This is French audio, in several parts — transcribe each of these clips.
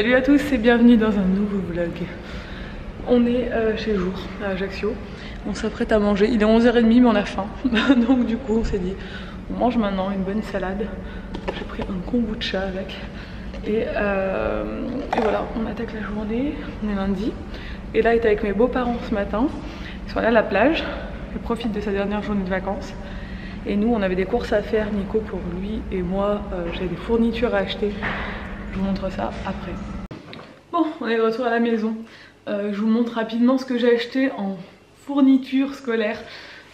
Salut à tous et bienvenue dans un nouveau vlog. On est chez Jour à Ajaccio. On s'apprête à manger. Il est 11h30 mais on a faim. Donc du coup on s'est dit on mange maintenant une bonne salade. J'ai pris un kombucha avec. Et voilà, on attaque la journée. On est lundi. Et là, il est avec mes beaux-parents ce matin. Ils sont allés à la plage. Ils profitent de sa dernière journée de vacances. Et nous, on avait des courses à faire, Nico pour lui et moi, j'avais des fournitures à acheter. Je vous montre ça après. Bon, on est de retour à la maison. Je vous montre rapidement ce que j'ai acheté en fourniture scolaire.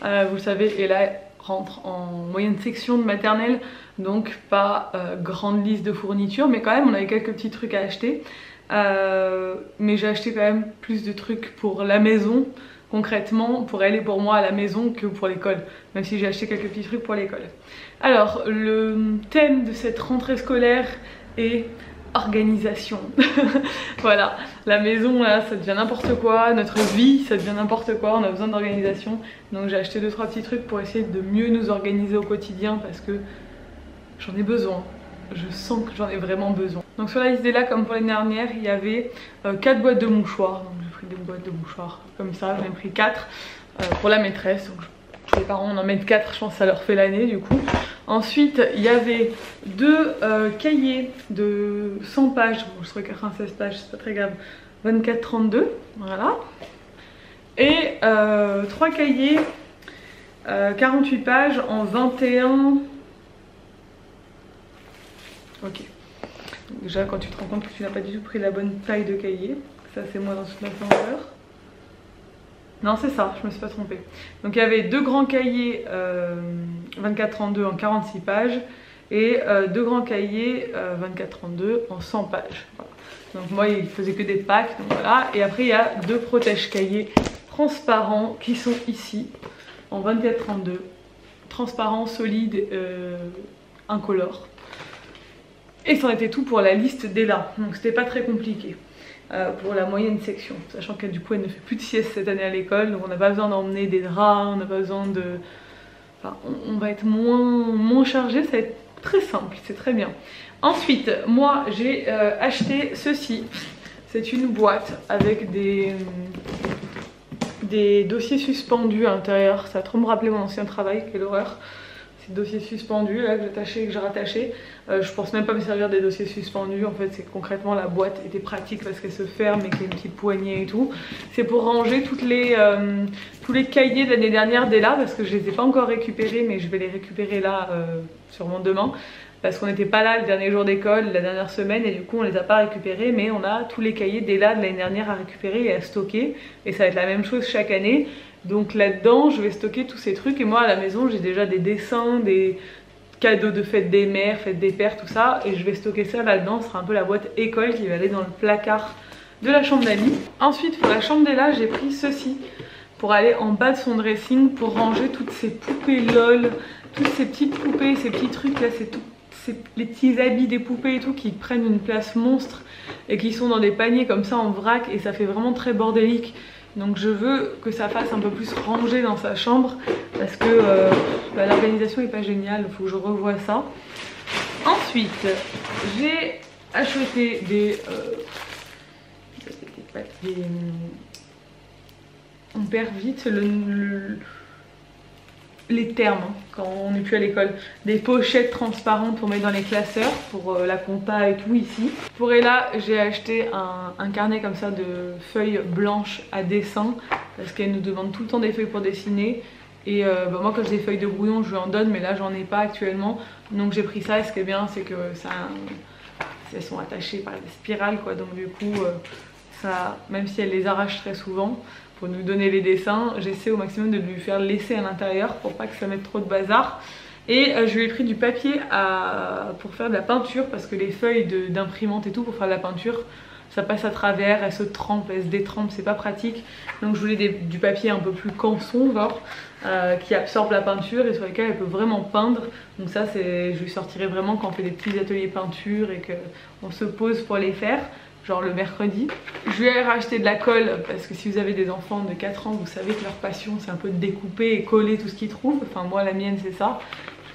Vous le savez, Ella rentre en moyenne section de maternelle, donc pas grande liste de fournitures, mais quand même on avait quelques petits trucs à acheter. Mais j'ai acheté quand même plus de trucs pour la maison, concrètement pour elle et pour moi à la maison que pour l'école, même si j'ai acheté quelques petits trucs pour l'école. Alors le thème de cette rentrée scolaire est organisation. Voilà, la maison là ça devient n'importe quoi, notre vie ça devient n'importe quoi, on a besoin d'organisation. Donc j'ai acheté 2-3 petits trucs pour essayer de mieux nous organiser au quotidien parce que j'en ai besoin. Je sens que j'en ai vraiment besoin. Donc sur la liste des là, comme pour l'année dernière, il y avait 4 boîtes de mouchoirs. Donc j'ai pris des boîtes de mouchoirs comme ça, j'en ai pris 4 pour la maîtresse. Donc les parents en mettent 4, je pense que ça leur fait l'année du coup. Ensuite il y avait 2 cahiers de 100 pages, bon, je trouvais 96 pages, c'est pas très grave, 24-32, voilà. Et 3 cahiers 48 pages en 21. Ok. Donc déjà quand tu te rends compte que tu n'as pas du tout pris la bonne taille de cahier, ça c'est moi dans toute ma splendeur. Non c'est ça, je me suis pas trompée. Donc il y avait 2 grands cahiers 24-32 en 46 pages et 2 grands cahiers 24-32 en 100 pages. Voilà. Donc moi il faisait que des packs, donc voilà. Et après il y a 2 protège cahiers transparents qui sont ici en 24-32, transparents, solides, incolores. Et c'en était tout pour la liste d'Ella, donc c'était pas très compliqué pour la moyenne section, sachant qu'elle du coup elle ne fait plus de sieste cette année à l'école, donc on n'a pas besoin d'emmener des draps, on n'a pas besoin de... Enfin, on va être moins chargé, ça va être très simple, c'est très bien. Ensuite, moi j'ai acheté ceci, c'est une boîte avec des dossiers suspendus à l'intérieur, ça va trop me rappeler mon ancien travail, quelle horreur. Dossiers suspendus là que j'attachais et que j'ai rattaché. Je pense même pas me servir des dossiers suspendus, en fait c'est concrètement la boîte était pratique parce qu'elle se ferme et qu'il y a une petite poignée et tout. C'est pour ranger tous les cahiers de l'année dernière d'Ella parce que je les ai pas encore récupérés, mais je vais les récupérer là sûrement demain parce qu'on n'était pas là le dernier jour d'école, la dernière semaine, et du coup on les a pas récupérés, mais on a tous les cahiers d'Ella de l'année dernière à récupérer et à stocker, et ça va être la même chose chaque année. Donc là-dedans, je vais stocker tous ces trucs. Et moi, à la maison, j'ai déjà des dessins, des cadeaux de fête des mères, fête des pères, tout ça. Et je vais stocker ça là-dedans. Ce sera un peu la boîte école qui va aller dans le placard de la chambre d'Ali. Ensuite, pour la chambre d'Ella, j'ai pris ceci pour aller en bas de son dressing pour ranger toutes ces poupées LOL, toutes ces petites poupées, ces petits trucs là, c'est les petits habits des poupées et tout qui prennent une place monstre et qui sont dans des paniers comme ça en vrac, et ça fait vraiment très bordélique. Donc je veux que ça fasse un peu plus rangé dans sa chambre parce que l'organisation n'est pas géniale, il faut que je revoie ça. Ensuite, j'ai acheté on perd vite les termes hein, quand on n'est plus à l'école. Des pochettes transparentes pour mettre dans les classeurs pour la compta et tout ici. Pour Ella, j'ai acheté un carnet comme ça de feuilles blanches à dessin parce qu'elle nous demande tout le temps des feuilles pour dessiner. Et moi quand j'ai des feuilles de brouillon je lui en donne, mais là j'en ai pas actuellement. Donc j'ai pris ça, et ce qui est bien c'est que elles sont attachées par des spirales quoi. Donc du coup ça, même si elle les arrache très souvent pour nous donner les dessins, j'essaie au maximum de lui faire laisser à l'intérieur pour pas que ça mette trop de bazar. Et je lui ai pris du papier pour faire de la peinture parce que les feuilles d'imprimante et tout pour faire de la peinture, ça passe à travers, elles se trempent, elles se détrempent, c'est pas pratique. Donc je voulais du papier un peu plus canson genre, qui absorbe la peinture et sur lesquels elle peut vraiment peindre. Donc ça je lui sortirai vraiment quand on fait des petits ateliers peinture et qu'on se pose pour les faire, genre le mercredi. Je lui ai racheté de la colle parce que si vous avez des enfants de 4 ans, vous savez que leur passion c'est un peu de découper et coller tout ce qu'ils trouvent. Enfin moi la mienne c'est ça.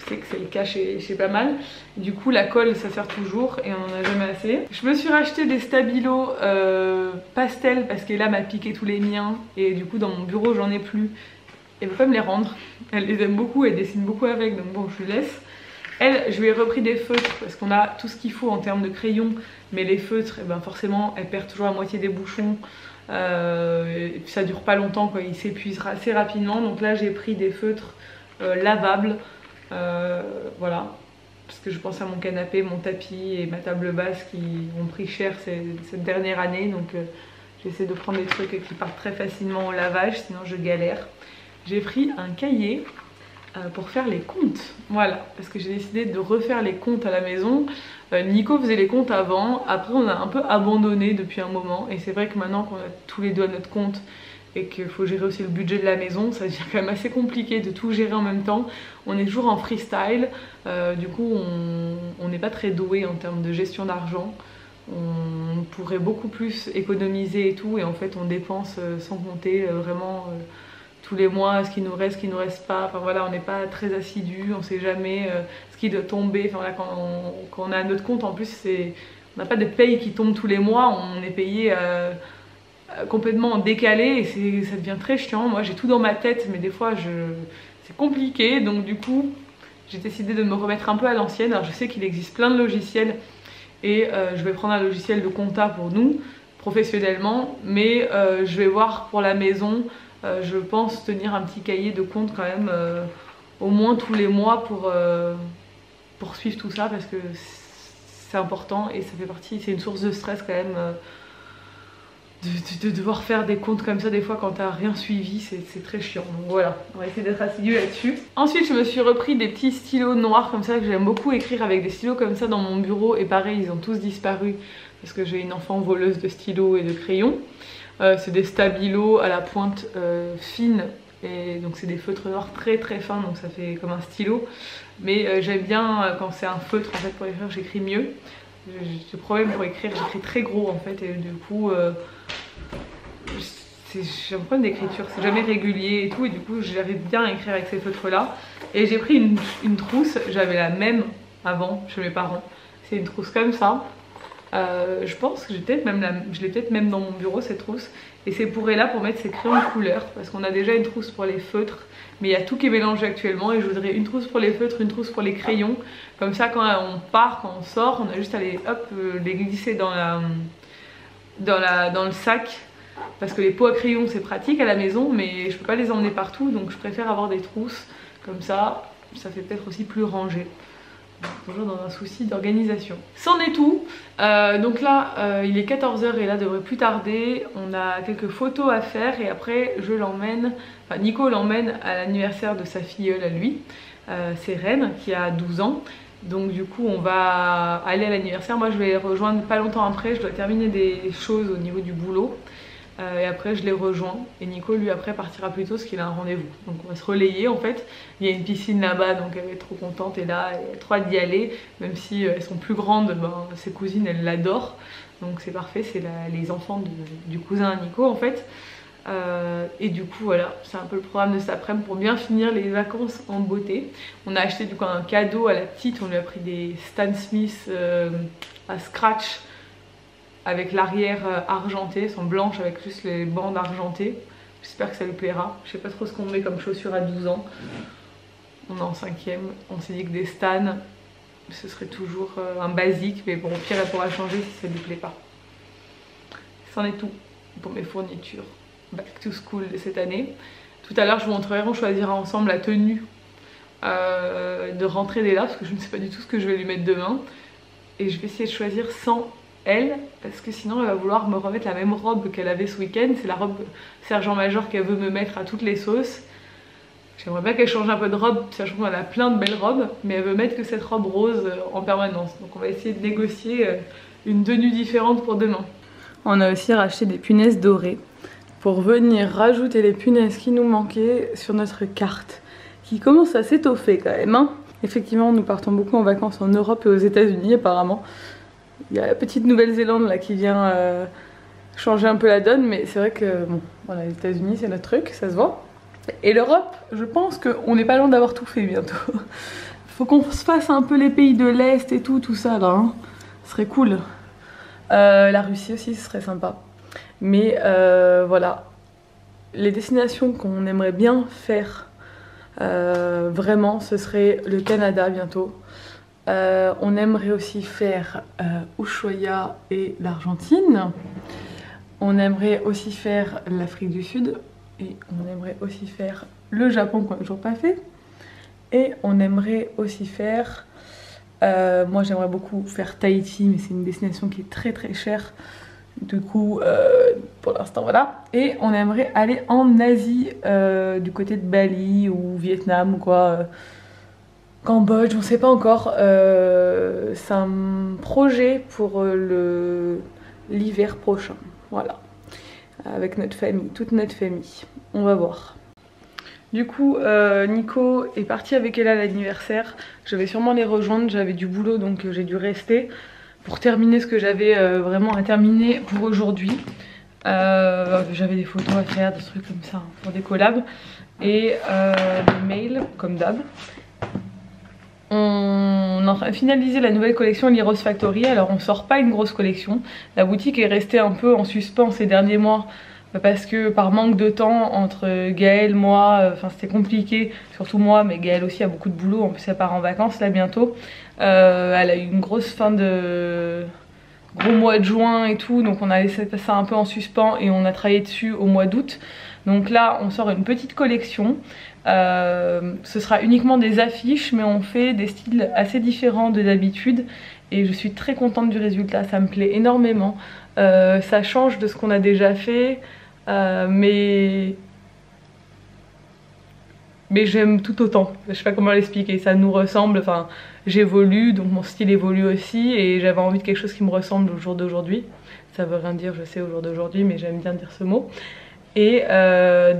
Je sais que c'est le cas chez pas mal. Du coup la colle ça sert toujours et on n'en a jamais assez. Je me suis racheté des stabilos pastel parce qu'Ella m'a piqué tous les miens et du coup dans mon bureau j'en ai plus. Elle veut pas me les rendre, elle les aime beaucoup, elle dessine beaucoup avec, donc bon je lui laisse. Elle, je lui ai repris des feutres parce qu'on a tout ce qu'il faut en termes de crayons, mais les feutres, eh ben forcément elle perd toujours la moitié des bouchons. Et puis ça dure pas longtemps quoi, il s'épuise assez rapidement. Donc là j'ai pris des feutres lavables. Voilà, parce que je pense à mon canapé, mon tapis et ma table basse qui ont pris cher cette dernière année, donc j'essaie de prendre des trucs qui partent très facilement au lavage, sinon je galère. J'ai pris un cahier pour faire les comptes, voilà, parce que j'ai décidé de refaire les comptes à la maison. Nico faisait les comptes avant, après on a un peu abandonné depuis un moment, et c'est vrai que maintenant qu'on a tous les deux à notre compte et qu'il faut gérer aussi le budget de la maison, ça devient quand même assez compliqué de tout gérer en même temps. On est toujours en freestyle, du coup on n'est pas très doué en termes de gestion d'argent. On pourrait beaucoup plus économiser et tout, et en fait on dépense sans compter vraiment tous les mois ce qui nous reste pas. Enfin voilà, on n'est pas très assidu, on sait jamais ce qui doit tomber. Enfin voilà, quand on a notre compte en plus, on n'a pas de paye qui tombe tous les mois, on est payé complètement décalé et ça devient très chiant. Moi j'ai tout dans ma tête mais des fois c'est compliqué, donc du coup j'ai décidé de me remettre un peu à l'ancienne. Alors je sais qu'il existe plein de logiciels et je vais prendre un logiciel de compta pour nous professionnellement, mais je vais voir pour la maison. Je pense tenir un petit cahier de compte quand même au moins tous les mois pour suivre tout ça, parce que c'est important et ça fait partie, c'est une source de stress quand même. De devoir faire des comptes comme ça des fois quand t'as rien suivi, c'est très chiant. Donc voilà, on va essayer d'être assidu là-dessus. Ensuite je me suis repris des petits stylos noirs comme ça, que j'aime beaucoup écrire avec des stylos comme ça dans mon bureau, et pareil ils ont tous disparu parce que j'ai une enfant voleuse de stylos et de crayons. C'est des stabilos à la pointe fine, et donc c'est des feutres noirs très très fins, donc ça fait comme un stylo, mais j'aime bien quand c'est un feutre en fait. Pour écrire j'écris mieux. J'ai ce problème pour écrire, j'écris très gros en fait, et du coup j'ai un problème d'écriture, c'est jamais régulier et tout, et du coup j'arrive bien à écrire avec ces feutres là. Et j'ai pris une trousse, j'avais la même avant chez mes parents, c'est une trousse comme ça. Je pense que je l'ai peut-être même dans mon bureau cette trousse, et c'est pour Ella pour mettre ses crayons de couleur, parce qu'on a déjà une trousse pour les feutres, mais il y a tout qui est mélangé actuellement, et je voudrais une trousse pour les feutres, une trousse pour les crayons, comme ça quand on part, quand on sort, on a juste à les glisser dans le sac, parce que les pots à crayons c'est pratique à la maison, mais je peux pas les emmener partout, donc je préfère avoir des trousses comme ça, ça fait peut-être aussi plus rangé. Toujours dans un souci d'organisation. C'en est tout. Donc là il est 14 h et là devrait plus tarder. On a quelques photos à faire et après je l'emmène, enfin Nico l'emmène à l'anniversaire de sa filleule à lui. C'est Reine qui a 12 ans. Donc du coup on va aller à l'anniversaire. Moi je vais les rejoindre pas longtemps après. Je dois terminer des choses au niveau du boulot. Et après je les rejoins, et Nico lui après partira plus tôt parce qu'il a un rendez-vous, donc on va se relayer en fait. Il y a une piscine là-bas, donc elle est trop contente, et là elle a trop hâte d'y aller, même si elles sont plus grandes, ses cousines elles l'adorent, donc c'est parfait, c'est les enfants du cousin à Nico en fait. Et du coup voilà, c'est un peu le programme de cet après-midi pour bien finir les vacances en beauté. On a acheté du coup un cadeau à la petite, on lui a pris des Stan Smith à scratch, avec l'arrière argenté, elles sont blanches avec juste les bandes argentées. J'espère que ça lui plaira. Je sais pas trop ce qu'on met comme chaussures à 12 ans. On est en 5e, on s'est dit que des Stan, ce serait toujours un basique, mais bon au pire elle pourra changer si ça lui plaît pas. C'en est tout pour mes fournitures back to school de cette année. Tout à l'heure je vous montrerai, on choisira ensemble la tenue de rentrée d'Ella, parce que je ne sais pas du tout ce que je vais lui mettre demain. Et je vais essayer de choisir sans elle, parce que sinon elle va vouloir me remettre la même robe qu'elle avait ce week-end. C'est la robe sergent-major qu'elle veut me mettre à toutes les sauces. J'aimerais bien qu'elle change un peu de robe, sachant qu'on a plein de belles robes, mais elle veut mettre que cette robe rose en permanence. Donc on va essayer de négocier une tenue différente pour demain. On a aussi racheté des punaises dorées pour venir rajouter les punaises qui nous manquaient sur notre carte, qui commence à s'étoffer quand même, hein. Effectivement nous partons beaucoup en vacances en Europe et aux États-Unis apparemment. Il y a la petite Nouvelle-Zélande là qui vient changer un peu la donne, mais c'est vrai que bon, voilà, les États-Unis c'est notre truc, ça se voit. Et l'Europe, je pense qu'on n'est pas loin d'avoir tout fait bientôt. Faut qu'on se fasse un peu les pays de l'Est et tout ça là, hein. Ce serait cool. La Russie aussi, ce serait sympa. Mais voilà, les destinations qu'on aimerait bien faire vraiment, ce serait le Canada bientôt. On aimerait aussi faire Ushuaia et l'Argentine. On aimerait aussi faire l'Afrique du Sud. Et on aimerait aussi faire le Japon qu'on n'a toujours pas fait. Et on aimerait aussi faire... moi j'aimerais beaucoup faire Tahiti, mais c'est une destination qui est très très chère. Du coup, pour l'instant voilà. Et on aimerait aller en Asie, du côté de Bali ou Vietnam ou quoi. Cambodge, on ne sait pas encore. C'est un projet pour l'hiver prochain. Voilà. Avec notre famille, toute notre famille. On va voir. Du coup, Nico est parti avec elle à l'anniversaire. Je vais sûrement les rejoindre. J'avais du boulot donc j'ai dû rester pour terminer ce que j'avais vraiment à terminer pour aujourd'hui. J'avais des photos à faire, des trucs comme ça, hein, pour des collabs. Et des mails, comme d'hab. On est en train de finaliser la nouvelle collection Liros Factory. Alors on sort pas une grosse collection. La boutique est restée un peu en suspens ces derniers mois parce que par manque de temps entre Gaëlle, moi, enfin c'était compliqué, surtout moi, mais Gaëlle aussi a beaucoup de boulot, en plus elle part en vacances là bientôt. Elle a eu une grosse fin de gros mois de juin et tout, donc on a laissé ça un peu en suspens et on a travaillé dessus au mois d'août. Donc là on sort une petite collection. Ce sera uniquement des affiches, mais on fait des styles assez différents de d'habitude et je suis très contente du résultat, ça me plaît énormément. Ça change de ce qu'on a déjà fait, mais j'aime tout autant. Je sais pas comment l'expliquer, ça nous ressemble, enfin j'évolue donc mon style évolue aussi et j'avais envie de quelque chose qui me ressemble au jour d'aujourd'hui. Ça veut rien dire, je sais, au jour d'aujourd'hui, mais j'aime bien dire ce mot. Et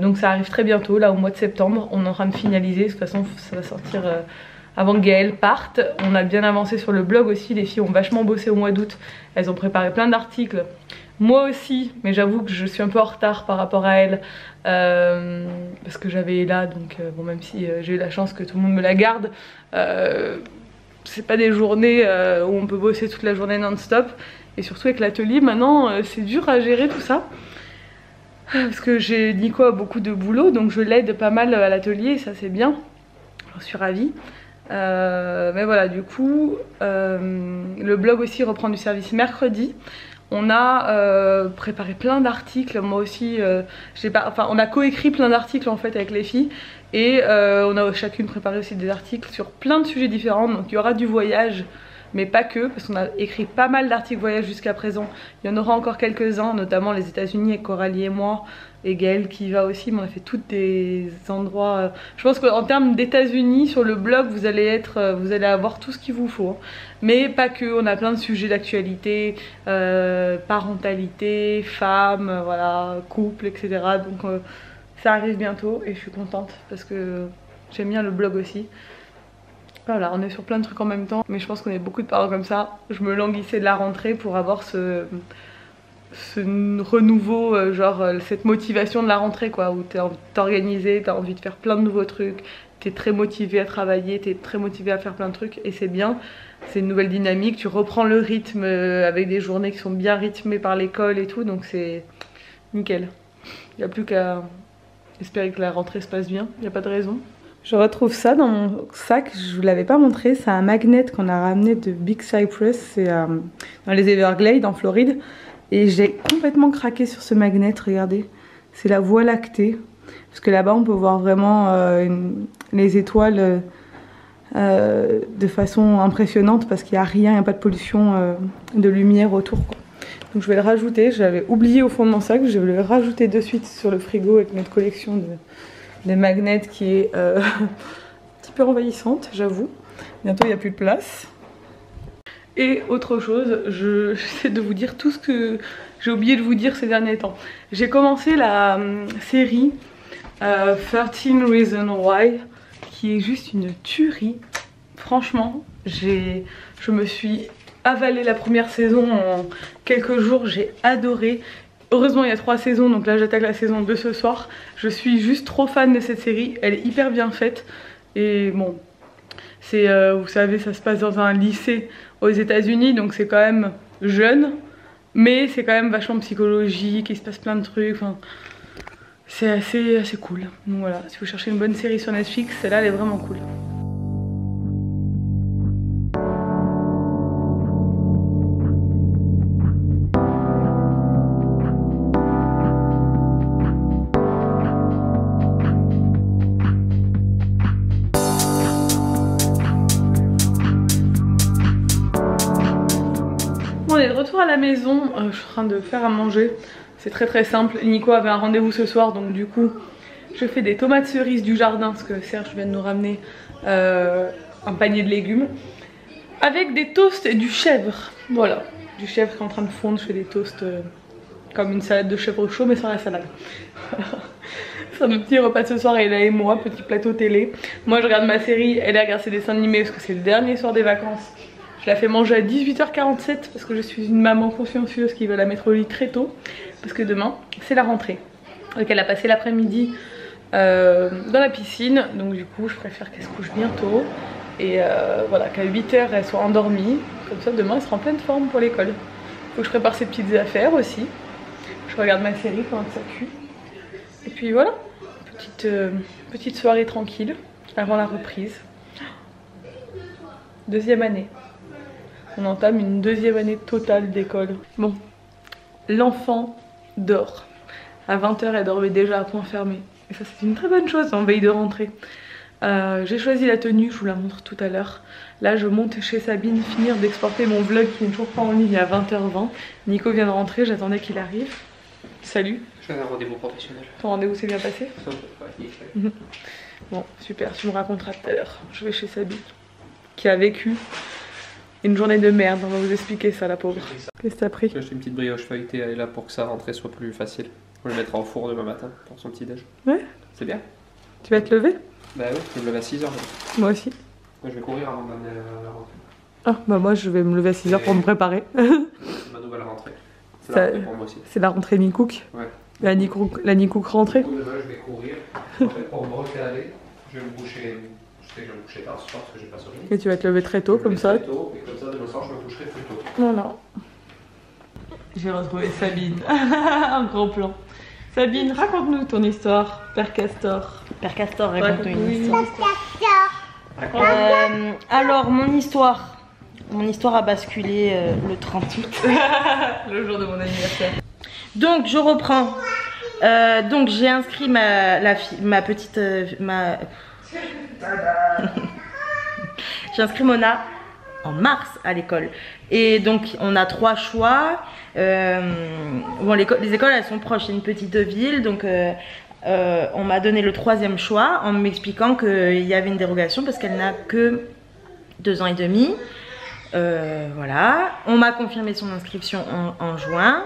donc ça arrive très bientôt, là au mois de septembre, on est en train de finaliser, de toute façon ça va sortir avant que Gaëlle parte. On a bien avancé sur le blog aussi, les filles ont vachement bossé au mois d'août, elles ont préparé plein d'articles. Moi aussi, mais j'avoue que je suis un peu en retard par rapport à elles, parce que j'avais là, donc bon, même si j'ai eu la chance que tout le monde me la garde, c'est pas des journées où on peut bosser toute la journée non-stop, et surtout avec l'atelier maintenant c'est dur à gérer tout ça. Parce que Nico a beaucoup de boulot, donc je l'aide pas mal à l'atelier et ça c'est bien, j'en suis ravie. Mais voilà, du coup, le blog aussi reprend du service mercredi. On a préparé plein d'articles, moi aussi, on a coécrit plein d'articles en fait avec les filles. Et on a chacune préparé aussi des articles sur plein de sujets différents, donc il y aura du voyage. Mais pas que, parce qu'on a écrit pas mal d'articles voyage jusqu'à présent. Il y en aura encore quelques-uns, notamment les États-Unis avec Coralie et moi, et Gaëlle qui va aussi, mais on a fait tous des endroits. Je pense qu'en termes d'États-Unis, sur le blog, vous allez avoir tout ce qu'il vous faut. Mais pas que, on a plein de sujets d'actualité, parentalité, femmes, voilà, couple, etc. Donc ça arrive bientôt et je suis contente parce que j'aime bien le blog aussi. Voilà, on est sur plein de trucs en même temps, mais je pense qu'on est beaucoup de parents comme ça. Je me languissais de la rentrée pour avoir ce renouveau, genre cette motivation de la rentrée quoi, où t'as envie de t'organiser, t'as envie de faire plein de nouveaux trucs, t'es très motivé à travailler, t'es très motivé à faire plein de trucs et c'est bien. C'est une nouvelle dynamique, tu reprends le rythme avec des journées qui sont bien rythmées par l'école et tout, donc c'est nickel. Il n'y a plus qu'à espérer que la rentrée se passe bien, il n'y a pas de raison. Je retrouve ça dans mon sac, je vous l'avais pas montré, c'est un magnet qu'on a ramené de Big Cypress, c'est dans les Everglades en Floride. Et j'ai complètement craqué sur ce magnet, regardez, c'est la Voie lactée. Parce que là-bas on peut voir vraiment les étoiles de façon impressionnante parce qu'il n'y a rien, il n'y a pas de pollution de lumière autour quoi. Donc je vais le rajouter, j'avais oublié au fond de mon sac, je vais le rajouter de suite sur le frigo avec notre collection des magnets qui est un petit peu envahissante, j'avoue. Bientôt il n'y a plus de place. Et autre chose, j'essaie de vous dire tout ce que j'ai oublié de vous dire ces derniers temps. J'ai commencé la série 13 Reasons Why, qui est juste une tuerie. Franchement, je me suis avalé la première saison en quelques jours, j'ai adoré. Heureusement il y a 3 saisons, donc là j'attaque la saison 2 ce soir. Je suis juste trop fan de cette série, elle est hyper bien faite. Et bon, C'est, vous savez, ça se passe dans un lycée aux États-Unis, donc c'est quand même jeune, mais c'est quand même vachement psychologique, il se passe plein de trucs, enfin, c'est assez cool. Donc voilà, si vous cherchez une bonne série sur Netflix, celle-là elle est vraiment cool. On est de retour à la maison, je suis en train de faire à manger, c'est très simple. Nico avait un rendez-vous ce soir, donc du coup je fais des tomates cerises du jardin parce que Serge vient de nous ramener un panier de légumes avec des toasts et du chèvre. Voilà, du chèvre qui est en train de fondre. Je fais des toasts comme une salade de chèvre chaud mais sans la salade. C'est notre petit repas de ce soir, Ella et moi, petit plateau télé. Moi je regarde ma série, Ella regarde ses dessins animés parce que c'est le dernier soir des vacances. Je la fais manger à 18h47 parce que je suis une maman consciencieuse qui va la mettre au lit très tôt. Parce que demain, c'est la rentrée. Donc elle a passé l'après-midi dans la piscine. Donc du coup, je préfère qu'elle se couche bientôt. Et voilà, qu'à 8h, elle soit endormie. Comme ça, demain, elle sera en pleine forme pour l'école. Faut que je prépare ses petites affaires aussi. Je regarde ma série pendant que ça cuit. Et puis voilà, petite soirée tranquille avant la reprise. Deuxième année. On entame une deuxième année totale d'école. Bon, l'enfant dort. À 20h, elle dormait déjà à point fermé. Et ça, c'est une très bonne chose en veille de rentrée. J'ai choisi la tenue, je vous la montre tout à l'heure. Là, je monte chez Sabine finir d'exporter mon vlog qui n'est toujours pas en ligne à 20h20. Nico vient de rentrer, j'attendais qu'il arrive. Salut. J'ai un rendez-vous professionnel. Ton rendez-vous s'est bien passé? Bon, super, tu me raconteras tout à l'heure. Je vais chez Sabine, qui a vécu une journée de merde, on va vous expliquer ça, la pauvre. Qu'est-ce que t'as pris? J'ai acheté une petite brioche feuilletée, elle est là pour que sa rentrée soit plus facile. On le mettra au four demain matin pour son petit déj. Ouais. C'est bien. Tu vas te lever? Bah oui, je me lève à 6h. Moi aussi. Moi je vais courir avant d'amener la rentrée. Ah bah moi je vais me lever à 6h pour me préparer. C'est ma nouvelle rentrée. C'est la rentrée pour moi aussi. C'est la rentrée Nicook. Ouais. La Nicook rentrée. Du coup, je vais courir. En fait, pour me recaler, je vais me coucher. Je sais que je vais me coucher tard ce soir parce que j'ai pas sommeil. Et tu vas te lever très tôt comme ça. Très tôt, et comme ça demain soir je me coucherai plus tôt. Voilà. J'ai retrouvé Sabine. Un gros plan. Sabine, raconte-nous ton histoire, Père Castor. Père Castor, raconte-nous une histoire. Castor. Alors, mon histoire a basculé le 30 août. Le jour de mon anniversaire. Donc, je reprends. Donc, j'ai inscrit j'ai inscrit Mona en mars à l'école. Et donc, on a 3 choix. Bon, les écoles, elles sont proches. C'est une petite ville, donc on m'a donné le 3e choix en m'expliquant qu'il y avait une dérogation parce qu'elle n'a que 2 ans et demi. Voilà. On m'a confirmé son inscription en juin.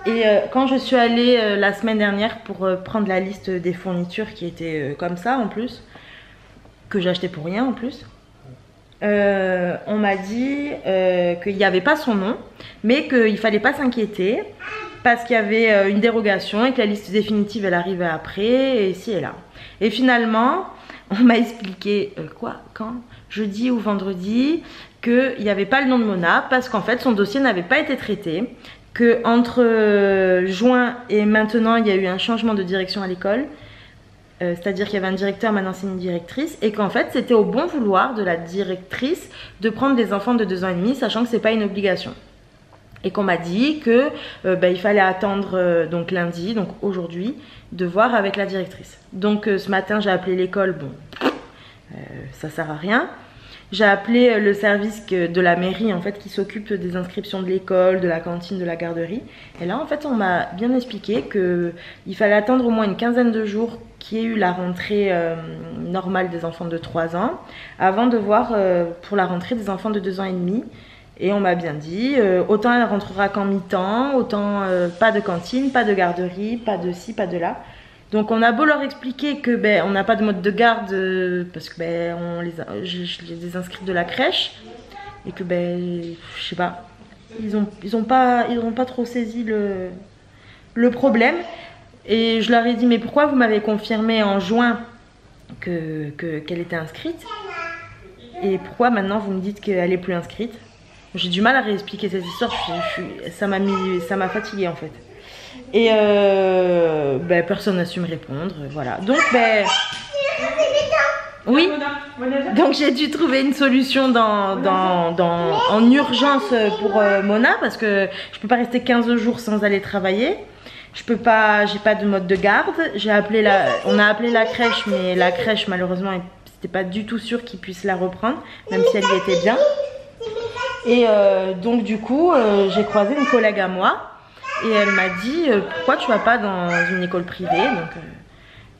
Et quand je suis allée la semaine dernière pour prendre la liste des fournitures qui étaient comme ça en plus, que j'ai acheté pour rien en plus, on m'a dit qu'il n'y avait pas son nom, mais qu'il ne fallait pas s'inquiéter parce qu'il y avait une dérogation et que la liste définitive elle arrivait après, et ci et là. Et finalement, on m'a expliqué quand jeudi ou vendredi, qu'il n'y avait pas le nom de Mona parce qu'en fait son dossier n'avait pas été traité, que entre juin et maintenant il y a eu un changement de direction à l'école. C'est-à-dire qu'il y avait un directeur, maintenant c'est une directrice, et qu'en fait c'était au bon vouloir de la directrice de prendre des enfants de 2 ans et demi, sachant que c'est pas une obligation. Et qu'on m'a dit que il fallait attendre donc lundi, donc aujourd'hui, de voir avec la directrice. Donc ce matin j'ai appelé l'école, bon, ça sert à rien. J'ai appelé le service de la mairie en fait qui s'occupe des inscriptions de l'école, de la cantine, de la garderie. Et là en fait on m'a bien expliqué qu'il fallait attendre au moins une quinzaine de jours qu'il y ait eu la rentrée normale des enfants de 3 ans avant de voir pour la rentrée des enfants de 2 ans et demi. Et on m'a bien dit, autant elle rentrera qu'en mi-temps, autant pas de cantine, pas de garderie, pas de ci, pas de là. Donc on a beau leur expliquer que on n'a pas de mode de garde parce que je les inscris de la crèche et que je sais pas, ils ont pas trop saisi le problème. Et je leur ai dit mais pourquoi vous m'avez confirmé en juin qu'elle était inscrite Et pourquoi maintenant vous me dites qu'elle est plus inscrite? J'ai du mal à réexpliquer cette histoire, ça m'a fatiguée en fait. Et personne n'a su me répondre, voilà. Donc oui, donc j'ai dû trouver une solution en urgence pour Mona, parce que je peux pas rester 15 jours sans aller travailler. Je peux pas, j'ai pas de mode de garde. On a appelé la crèche, mais la crèche malheureusement c'était pas du tout sûr qu'ils puissent la reprendre, même si elle y était bien. Et donc du coup j'ai croisé une collègue à moi et elle m'a dit pourquoi tu vas pas dans une école privée. Donc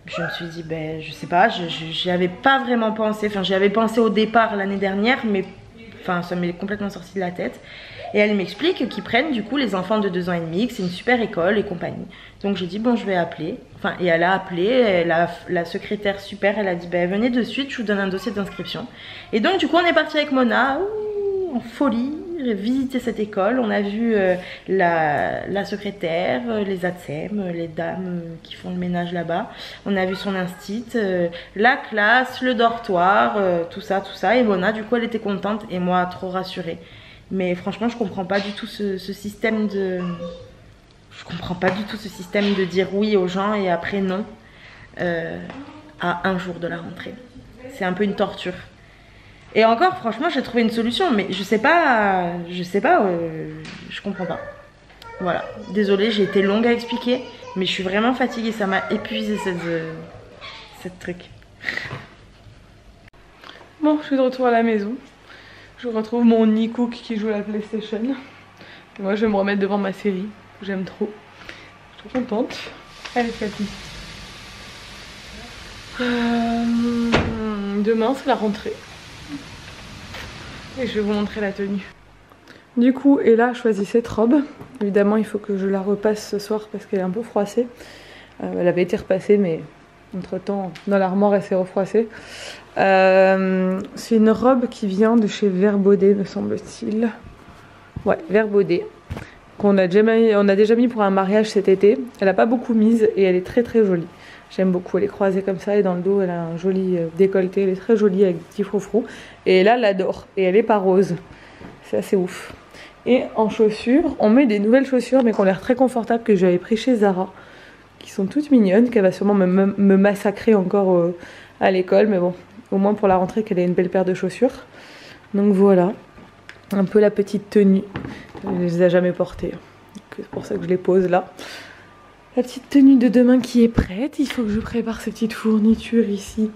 je me suis dit je sais pas, j'y avais pas vraiment pensé, enfin j'y avais pensé au départ l'année dernière, mais enfin ça m'est complètement sorti de la tête. Et elle m'explique qu'ils prennent du coup les enfants de 2 ans et demi, que c'est une super école et compagnie. Donc j'ai dit bon je vais appeler, enfin et elle a appelé, la secrétaire super, elle a dit venez de suite, je vous donne un dossier d'inscription. Et donc du coup on est parti avec Mona, en folie, visiter cette école. On a vu la secrétaire, les ATSEM, les dames qui font le ménage là-bas. On a vu son instit, la classe, le dortoir, tout ça. Et Mona, du coup, elle était contente et moi, trop rassurée. Mais franchement, je comprends pas du tout ce système de... Je comprends pas du tout ce système de dire oui aux gens et après non à un jour de la rentrée. C'est un peu une torture. Et encore, franchement, j'ai trouvé une solution, mais je sais pas, je comprends pas. Voilà, désolée, j'ai été longue à expliquer, mais je suis vraiment fatiguée, ça m'a épuisé cette truc. Bon, je suis de retour à la maison. Je retrouve mon Nicook qui joue à la PlayStation. Et moi, je vais me remettre devant ma série, que j'aime trop. Je suis trop contente. Allez, Cathy. Demain, c'est la rentrée. Et je vais vous montrer la tenue. Du coup, Ella a choisi cette robe. Évidemment, il faut que je la repasse ce soir parce qu'elle est un peu froissée. Elle avait été repassée, mais entre temps, dans l'armoire, elle s'est refroissée. C'est une robe qui vient de chez Verbaudet, me semble-t-il. Ouais, Verbaudet. On a déjà mis pour un mariage cet été. Elle n'a pas beaucoup mise et elle est très très jolie. J'aime beaucoup, elle est croisée comme ça et dans le dos elle a un joli décolleté, elle est très jolie avec des petits froufrous. Et là elle l'adore et elle est pas rose, c'est assez ouf. Et en chaussures, on met des nouvelles chaussures mais qui ont l'air très confortables que j'avais pris chez Zara, qui sont toutes mignonnes, qu'elle va sûrement me massacrer encore à l'école, mais bon, au moins pour la rentrée qu'elle ait une belle paire de chaussures. Donc voilà, un peu la petite tenue, elle les a jamais portées, c'est pour ça que je les pose là. La petite tenue de demain qui est prête. Il faut que je prépare ces petites fournitures ici,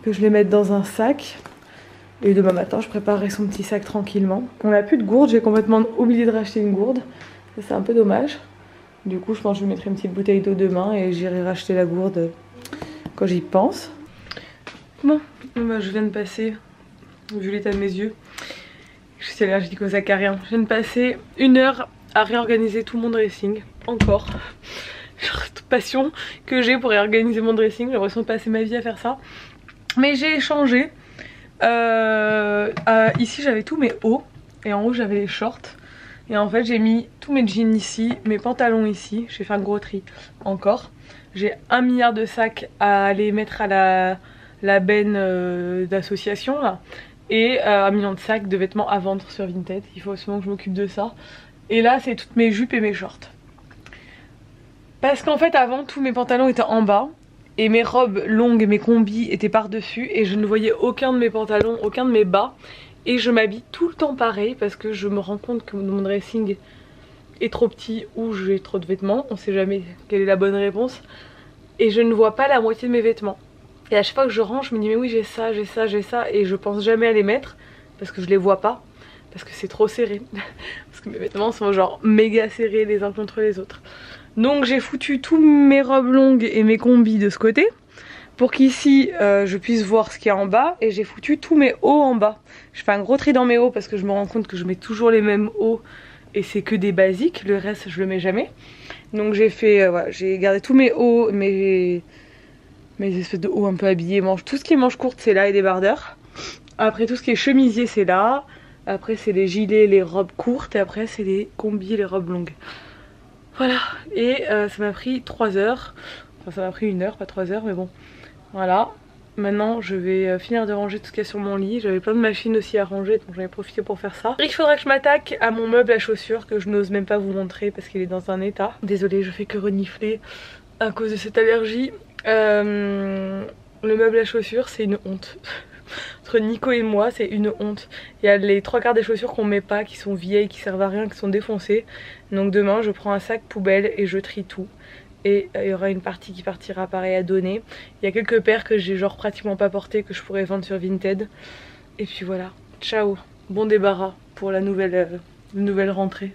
que je les mette dans un sac. Et demain matin, je préparerai son petit sac tranquillement. On n'a plus de gourde, j'ai complètement oublié de racheter une gourde. C'est un peu dommage. Du coup, je pense que je mettrai une petite bouteille d'eau demain et j'irai racheter la gourde quand j'y pense. Bon, je viens de passer, vu l'état de mes yeux, je suis allergique aux acariens. Je viens de passer 1 heure à réorganiser tout mon dressing. Encore. Toute passion que j'ai pour réorganiser mon dressing, j'ai l'impression de passer ma vie à faire ça. Mais j'ai changé. Ici j'avais tous mes hauts et en haut j'avais les shorts. Et en fait j'ai mis tous mes jeans ici, mes pantalons ici. J'ai fait un gros tri encore. J'ai 1 milliard de sacs à aller mettre à la benne d'association là. Et 1 million de sacs de vêtements à vendre sur Vinted. Il faut absolument que je m'occupe de ça. Et là c'est toutes mes jupes et mes shorts. Parce qu'en fait avant tous mes pantalons étaient en bas et mes robes longues et mes combis étaient par dessus et je ne voyais aucun de mes pantalons, aucun de mes bas. Et je m'habille tout le temps pareil parce que je me rends compte que mon dressing est trop petit ou j'ai trop de vêtements. On sait jamais quelle est la bonne réponse. Et je ne vois pas la moitié de mes vêtements. Et à chaque fois que je range je me dis mais oui j'ai ça, j'ai ça, j'ai ça. Et je pense jamais à les mettre parce que je les vois pas. Parce que c'est trop serré. Parce que mes vêtements sont genre méga serrés les uns contre les autres. Donc j'ai foutu tous mes robes longues et mes combis de ce côté pour qu'ici je puisse voir ce qu'il y a en bas. Et j'ai foutu tous mes hauts en bas. Je fais un gros tri dans mes hauts parce que je me rends compte que je mets toujours les mêmes hauts et c'est que des basiques, le reste je le mets jamais. Donc j'ai fait, voilà, j'ai gardé tous mes hauts, mes espèces de hauts un peu habillés, tout ce qui est manches courtes c'est là et débardeurs. Après tout ce qui est chemisier c'est là. Après c'est les gilets, les robes courtes et après c'est les combis, les robes longues. Voilà, et ça m'a pris 3 heures, enfin ça m'a pris 1 heure, pas 3 heures, mais bon, voilà. Maintenant je vais finir de ranger tout ce qu'il y a sur mon lit. J'avais plein de machines aussi à ranger donc j'en ai profité pour faire ça. Il faudra que je m'attaque à mon meuble à chaussures que je n'ose même pas vous montrer parce qu'il est dans un état. Désolée, je fais que renifler à cause de cette allergie. Le meuble à chaussures c'est une honte. Entre Nico et moi c'est une honte. Il y a les 3/4 des chaussures qu'on met pas, qui sont vieilles, qui servent à rien, qui sont défoncées. Donc demain je prends un sac poubelle et je trie tout. Et il y aura une partie qui partira pareil à donner. Il y a quelques paires que j'ai genre pratiquement pas portées que je pourrais vendre sur Vinted. Et puis voilà, ciao, bon débarras pour la nouvelle rentrée.